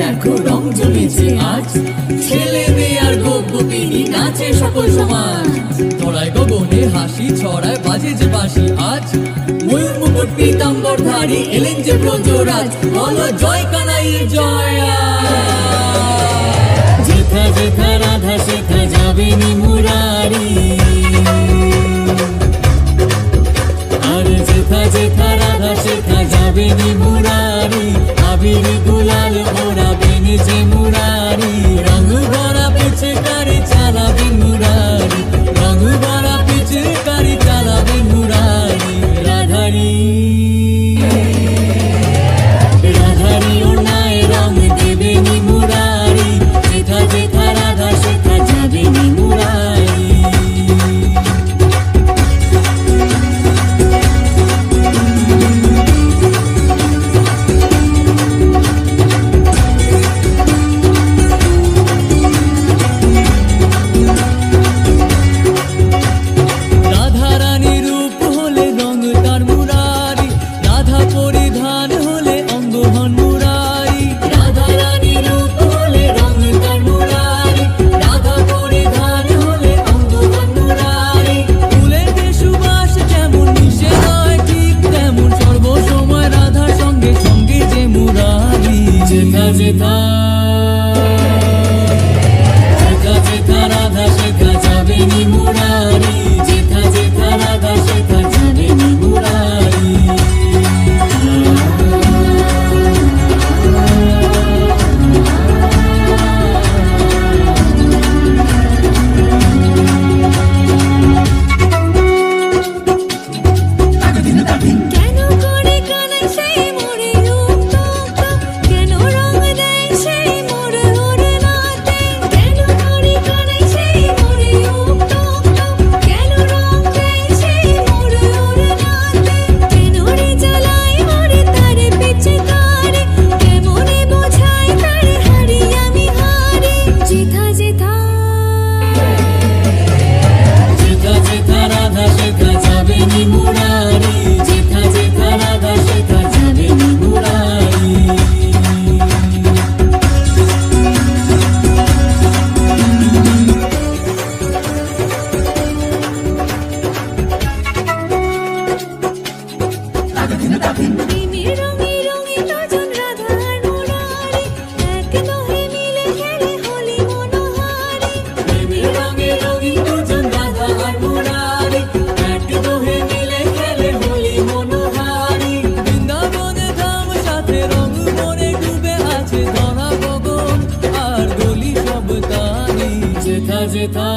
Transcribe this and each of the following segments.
দেখো রং জমেছে আজ, ছেলে মেয়ে আর গোপিনী নাচে সকল সমাজ। তোড়ায় গগনে হাসি ছড়ায় বাজে যে বাঁশি আজ, ময়ূর মুকুট পীতাম্বরধারী এলেন যে ব্রজরাজ, বলো জয় কানাইয়ের জয়। যেথা যেথা রাধা সেথা যাবে নি মুরারি, আর যেথা যেথা রাধা সেথা যাবে নি মুরারি, আবির গুলাল ওড়াবে যে মুরারি, রং ভরা পিচকারি চালাবে মুরারি, রং ভরা পিচকারি চালাবে মুরারি। রাধারি রাধারি ওনায় রং দেবে নি মুরারি, যেথা যেথা রাধা সেথা যাবে নি মুরারি। যেথা যেথা রাধা সেথা যাবে নি মুরারি, যেথা যেথা রাধা সেথা যাবে নি মুরারি। যেথা যেথা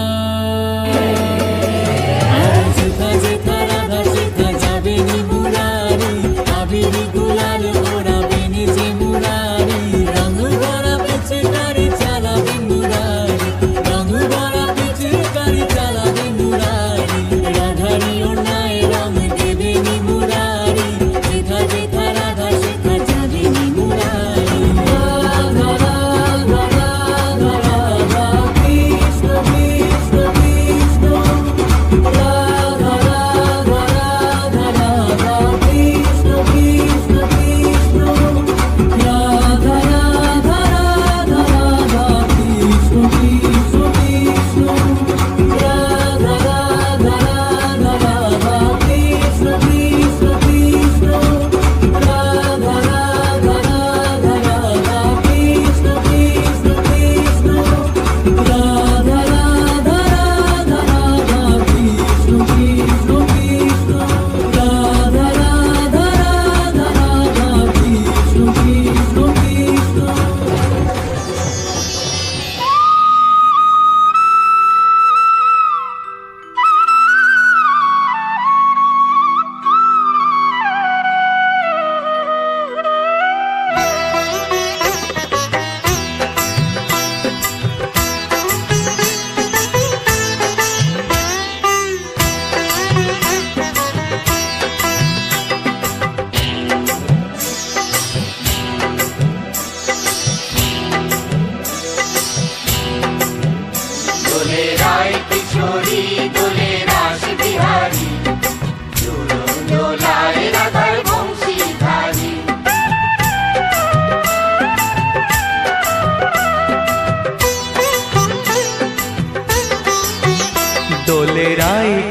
যেথা যেথা রাধা সেথা যাবে নি মুরারি, আবির গুলাল ওড়াবে যে মুরারি, রং ভরা পিচকারি চালাবে মুরারি, রং ভরা পিচকারি চালাবে মুরারি। রাধারি ওনায় রং দেবে নি মুরারি, যেথা যেথা রাধা সেথা যাবে নি মুরারি। রাধা রাধা রাধা রাধা কৃষ্ণ কৃষ্ণ।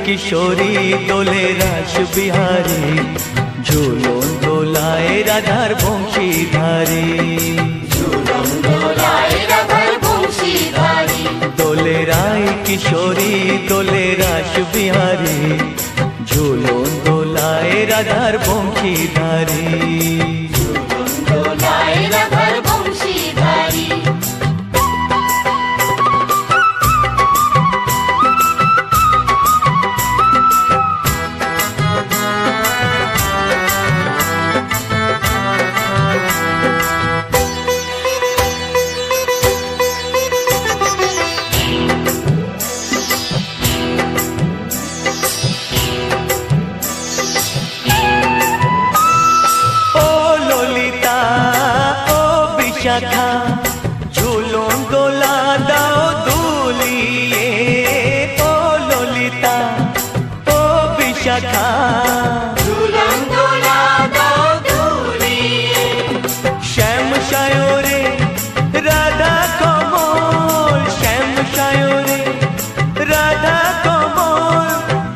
কিশোরী দোলে রাস বিহারী, ঝুলন দোলায় রাধার বংশীধারী। দোলে রায় কিশোরী দোলে রাস বিহারী, ঝুলন দোলায় রাধার বংশীধারী। শাখা ঝুলন দোলা দাও দুলিয়ে, ও ললিতা ও বিশাখা ঝুলন দোলা দাও দুলিয়ে। শ্যাম সায়রে রাধা কমল, শ্যাম সায়রে রাধা কমল,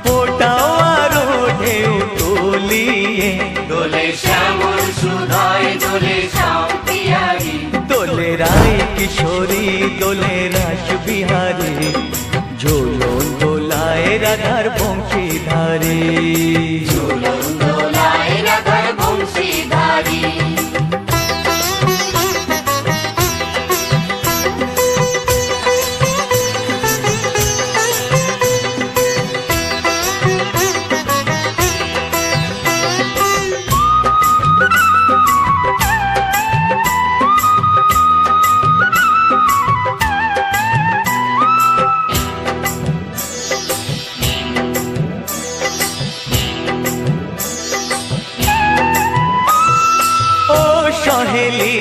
ফোটাও আরো ঢেউ তুলিয়ে। দোলে শ্যামল সুধায় দোলে শ্যাম পিয়ারি, দোলে রায় কিশোরী দোলে রাস বিহারী, ঝুলন দোলায় রাধার বংশীধারী। ঝুলন দোলায় রাধার বংশীধারী। সহেলি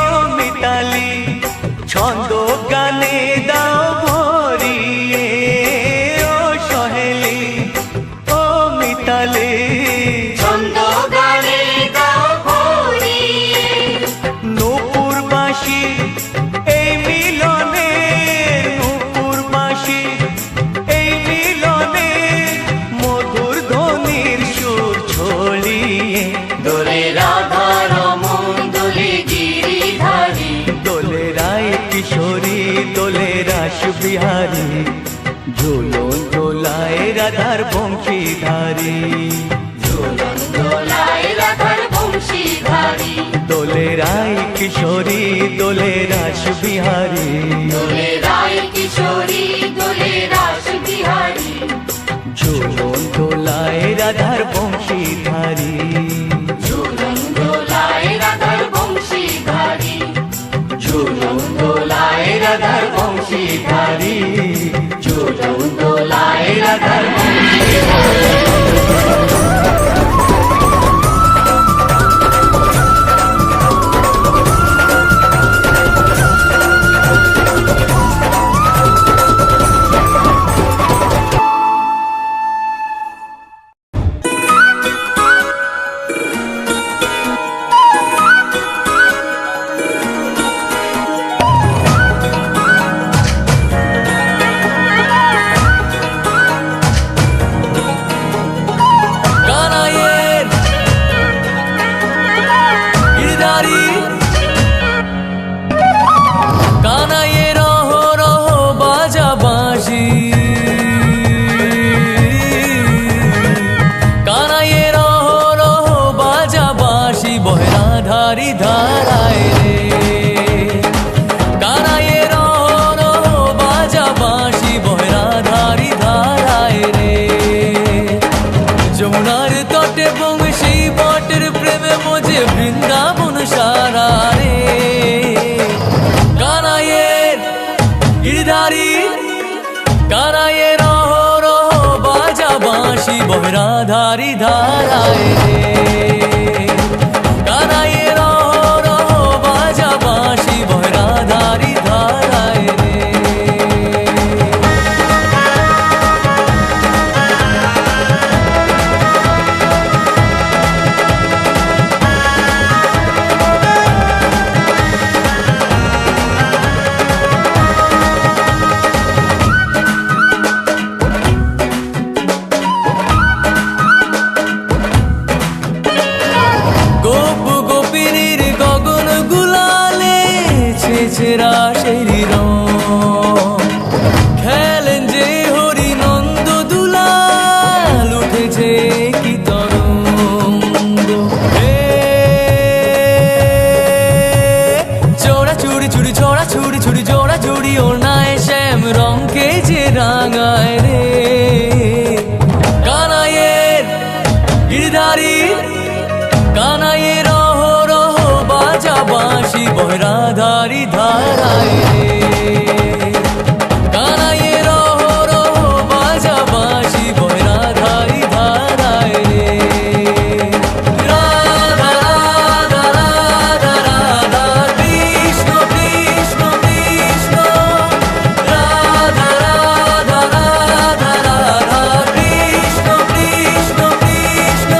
ও মিতালি ছন্দ গানে দাও ভরিয়ে, ও সহেলি ও মিতালি ছন্দ গানে দাও ভরিয়ে। নূপুর বাঁশি এই মিলনে, নূপুর বাঁশি এই মিলনে, মধুর ধ্বনির সুর ছড়িয়ে। দোলে রাধা কিশোরী দোলে রাস বিহারী, ঝুলন দোলায় রাধার বংশীধারী। ঝুলন দোলায় রাধার বংশীধারী। দোলে রায় কিশোরী দোলে রাস বিহারী, দোলে রায় কিশোরী দোলে রাস বিহারী, ঝুলন দোলায় রাধার বংশীধারী। ঝুলন দোলায় রাধার বংশীধারী, ঝুলন দোলায় রাধার বংশীধারী, ঝুলন দোলায় রাধার বংশীধারী। ধারি ধারায় রে কানায়ে রো বাজা বাঁশি বহরা ধারি ধারায় রে। যমুনার তটে বংশী বটের প্রেমে মজে বৃন্দাবন সারা রে। কানায়ের গিরিধারী কানায়ে রো বাজা বাঁশি বহরা ধারি ধারায় রে। ছুড়ি ছুড়ি জোড়া জুড়ি ওর নাই শ্যাম রঙকে যে রাঙায় রে কানাইয়ের গিরধারী কানাইয়ের রহ রহ বাজা বাঁশি বহরাধারি ধারায় রে কানাইয়ের রহ রহ বাজা বাঁশি বহরাধারি ধারায় রে রাধা রাধা রাধা রাধা কৃষ্ণ কৃষ্ণ কৃষ্ণ রাধা রাধা রাধা রাধা কৃষ্ণ কৃষ্ণ কৃষ্ণ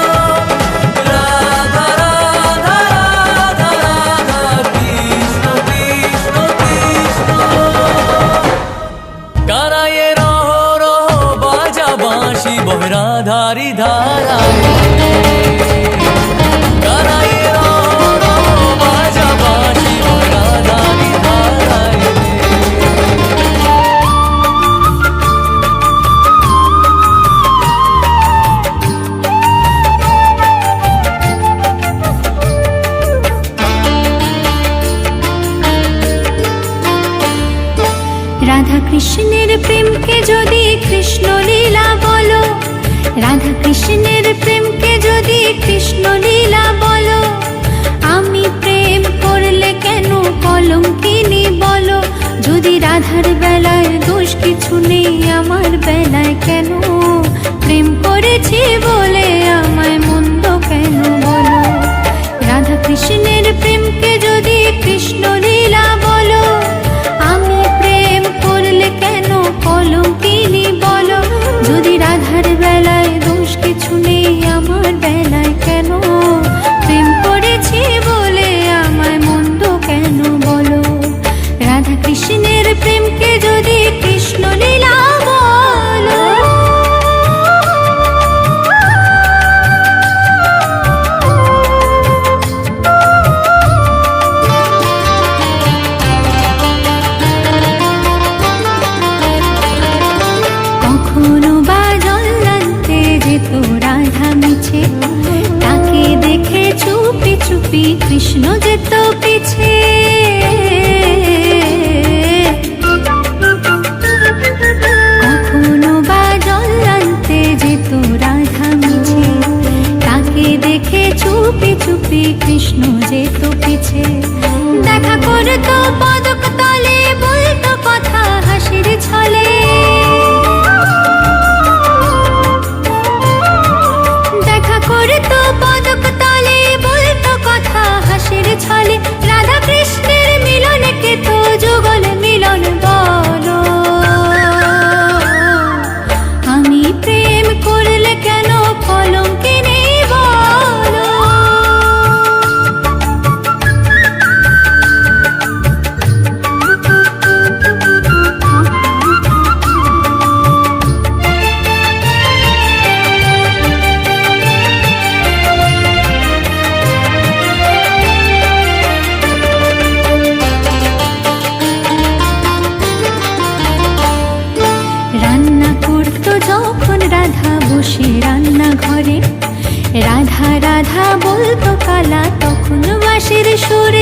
রাধা রাধা রাধা রাধা কৃষ্ণ কৃষ্ণ কৃষ্ণ কানাইয়ের রহ রহ বাজা বাঁশি বহরাধারি ধারায় কানাইয়ের রহ রহ বাজা বাঁশি বহরাধারি ধারায় রাধা কৃষ্ণের প্রেমকে যদি কৃষ্ণ লীলা বলো রাধা কৃষ্ণের প্রেমকে যদি কৃষ্ণ লীলা বলো আমি প্রেম করলে কেন কলঙ্কিনী বলো যদি রাধার বেলায় দোষ কিছু নেই আমার বেলায় কেন প্রেম করেছি বলে আমায় মন্দ কেন বলো রাধা কৃষ্ণের প্রেমকে যদি কৃষ্ণ লীলা বলো আমি প্রেম করলে কেন কলঙ্কিনী বলো যদি রাধার বেলায় দোষ কিছু নেই আমার বেলায় কেন প্রেম করেছি বলে আমায় মন্দ কেন বলো রাধা কৃষ্ণের প্রেমকে যদি কৃষ্ণ লীলা বলো কখনো বা জল্লান্তে যেত রাধা মিছে তাকে দেখে চুপি চুপি কৃষ্ণ যেত পিছে কখনো বা জল্লান্তে যেত রাধা মিছে তাকে দেখে চুপি চুপি কৃষ্ণ যেত পিছে দেখা করতো পদক তলে বলতো কথা হাসির ছলে দেখা করতো পদক তলে বলতো কথা হাসির ছলে রাধা কৃষ্ণের মিলনকে তো যুগল মিলন বলো আমি প্রেম করলে কেন কলঙ্কিনী বলো রান্না করতো যখন রাধা বসে রান্না ঘরে রাধা রাধা বলতো কালা তখন বাঁশির সুরে